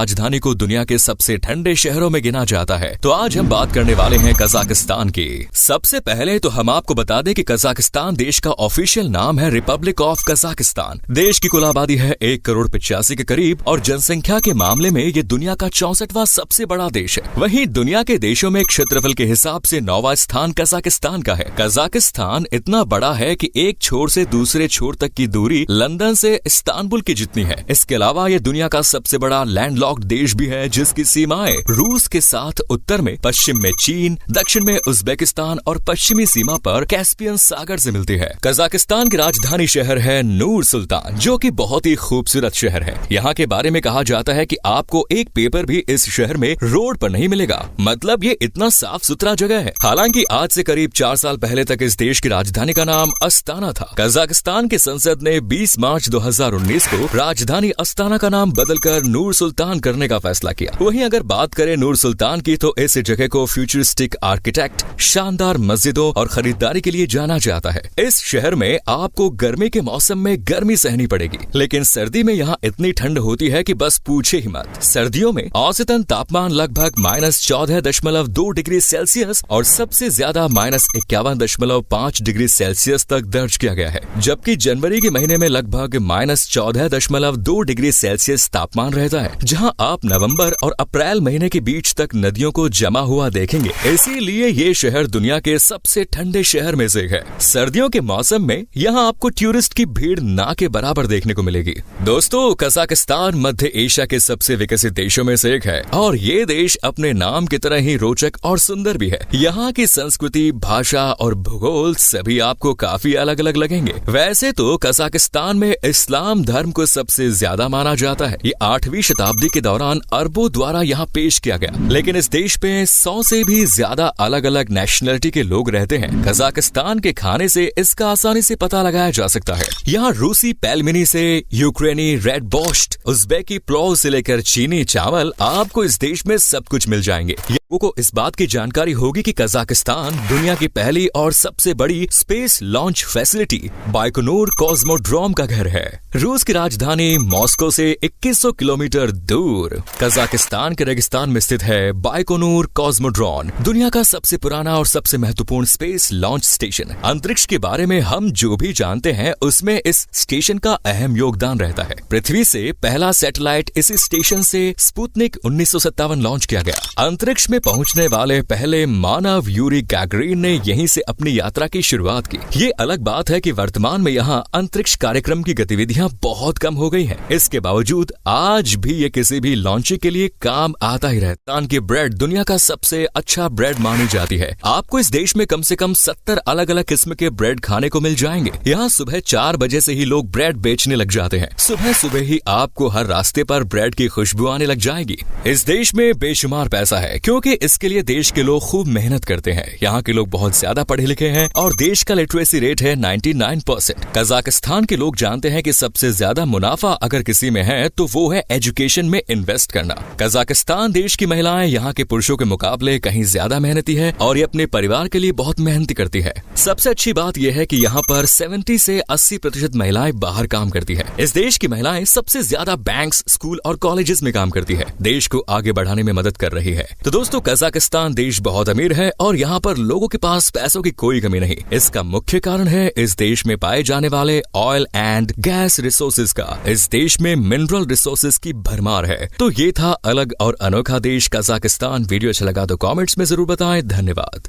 राजधानी को दुनिया के सबसे ठंडे शहरों में गिना जाता है। तो आज हम बात करने वाले हैं कजाकिस्तान की। सबसे पहले तो हम आपको बता दें कि कजाकिस्तान देश का ऑफिशियल नाम है रिपब्लिक ऑफ कजाकिस्तान। देश की कुल आबादी है 1,85 करोड़ के करीब और जनसंख्या के मामले में ये दुनिया का 64वां सबसे बड़ा देश है। वहीं दुनिया के देशों में क्षेत्रफल के हिसाब से 9वां स्थान कजाकिस्तान का है। कजाकिस्तान इतना बड़ा है कि एक छोर से दूसरे छोर तक की दूरी लंदन से इस्तांबुल की जितनी है। इसके अलावा ये दुनिया का सबसे बड़ा लैंडलॉक्ड देश भी है, जिसकी सीमाएं रूस के साथ उत्तर में, पश्चिम में चीन, दक्षिण में उज्बेकिस्तान और पश्चिमी सीमा पर कैस्पियन सागर से मिलती है। कजाकिस्तान की राजधानी शहर है नूर सुल्तान, जो कि बहुत ही खूबसूरत शहर है। यहाँ के बारे में कहा जाता है कि आपको एक पेपर भी इस शहर में रोड पर नहीं मिलेगा। मतलब ये इतना साफ सुथरा जगह है। हालांकि आज से करीब 4 साल पहले तक इस देश की राजधानी का नाम अस्ताना था। कजाकिस्तान की संसद ने 20 मार्च 2019 को राजधानी अस्ताना का नाम बदलकर नूर सुल्तान करने का फैसला किया। वहीं अगर बात करें नूर सुल्तान की, तो इस जगह को फ्यूचरिस्टिक आर्किटेक्ट, शानदार मस्जिदों और खरीदारी के लिए जाना जाता है। इस शहर में आपको गर्मी के मौसम में गर्मी सहनी पड़ेगी, लेकिन सर्दी में यहाँ इतनी ठंड होती है कि बस पूछे ही मत। सर्दियों में औसतन तापमान लगभग -14.2 डिग्री सेल्सियस और सबसे ज्यादा -51.5 डिग्री सेल्सियस तक दर्ज किया गया है, जबकि जनवरी के महीने में लगभग -14.2 डिग्री सेल्सियस तापमान रहता है, जहां आप नवंबर और अप्रैल महीने के बीच तक नदियों को जमा हुआ देखेंगे। इसीलिए ये शहर दुनिया के सबसे ठंडे शहर में से एक है। सर्दियों के मौसम में यहाँ आपको टूरिस्ट की भीड़ ना के बराबर देखने को मिलेगी। दोस्तों, कजाकिस्तान मध्य एशिया के सबसे विकसित देशों में से एक है और ये देश अपने नाम की तरह ही रोचक और सुंदर भी है। यहाँ की संस्कृति, भाषा और भूगोल सभी आपको काफी अलग अलग लगेंगे। वैसे तो कजाकिस्तान में इस्लाम धर्म को सबसे ज्यादा माना जाता है। ये 8वीं शताब्दी के दौरान अरबों द्वारा यहाँ पेश किया गया, लेकिन इस देश में 100 से भी ज्यादा अलग अलग नेशनलिटी के लोग रहते हैं। कजाकिस्तान के खाने से इसका आसानी से पता लगाया जा सकता है। यहाँ रूसी पेलमिनी से यूक्रेनी रेड बोर्स्ट, उज्बेकी प्लाव से लेकर चीनी चावल आपको इस देश में सब कुछ मिल जाएंगे। लोगों को इस बात की जानकारी होगी कि कजाकिस्तान दुनिया की पहली और सबसे बड़ी space launch facility Baikonur cosmodrome का घर है। रूस की राजधानी मॉस्को से 2100 किलोमीटर दूर कजाकिस्तान के रेगिस्तान में स्थित है बाइकोनूर कॉस्मोड्रोम, दुनिया का सबसे पुराना और सबसे महत्वपूर्ण स्पेस लॉन्च स्टेशन। अंतरिक्ष के बारे में हम जो भी जानते हैं उसमें इस स्टेशन का अहम योगदान रहता है। पृथ्वी से पहला सैटेलाइट इसी स्टेशन से स्पुतनिक 1957 लॉन्च किया गया। अंतरिक्ष में पहुंचने वाले पहले मानव यूरी गैगरिन ने यहीं से अपनी यात्रा की शुरुआत की। ये अलग बात है कि वर्तमान में यहाँ अंतरिक्ष कार्यक्रम की गतिविधियां बहुत कम हो गई हैं। इसके बावजूद आज भी ये किसी भी लॉन्चिंग के लिए काम आता ही रहता। पाकिस्तान की ब्रेड दुनिया का सबसे अच्छा ब्रेड मानी जाती है। आपको इस देश में कम से कम 70 अलग अलग किस्म के ब्रेड खाने को मिल जाएंगे। यहाँ सुबह 4 बजे से ही लोग ब्रेड बेचने लग जाते हैं। सुबह सुबह ही आपको हर रास्ते पर ब्रेड की खुशबू आने लग जाएगी। इस देश में बेशुमार पैसा है, क्योंकि इसके लिए देश के लोग खूब मेहनत करते हैं। यहाँ के लोग बहुत ज्यादा पढ़े लिखे हैं और देश का लिटरेसी रेट है 99%। कजाकिस्तान के लोग जानते हैं कि सबसे ज्यादा मुनाफा अगर किसी में है तो वो है एजुकेशन में इन्वेस्ट करना। कजाकिस्तान देश की महिलाएं यहाँ के पुरुषों के मुकाबले कहीं ज्यादा मेहनती है और ये अपने परिवार के लिए बहुत मेहनती करती है। सबसे अच्छी बात यह है कि यहाँ पर 70 से 80% महिलाएं बाहर काम करती है। इस देश की महिलाएं सबसे ज्यादा बैंक्स, स्कूल और कॉलेजेस में काम करती है। देश को आगे बढ़ाने में मदद कर रही है। तो दोस्तों, कजाकिस्तान देश बहुत अमीर है और यहाँ पर लोगों के पास पैसों की कोई कमी नहीं। इसका मुख्य कारण है इस देश में पाए जाने वाले ऑयल एंड गैस रिसोर्सेज का। इस देश में मिनरल रिसोर्सेज की भरमार है। तो ये था अलग और अनोखा देश कजाकिस्तान। वीडियो अच्छा लगा तो कमेंट्स में जरूर बताएं। धन्यवाद।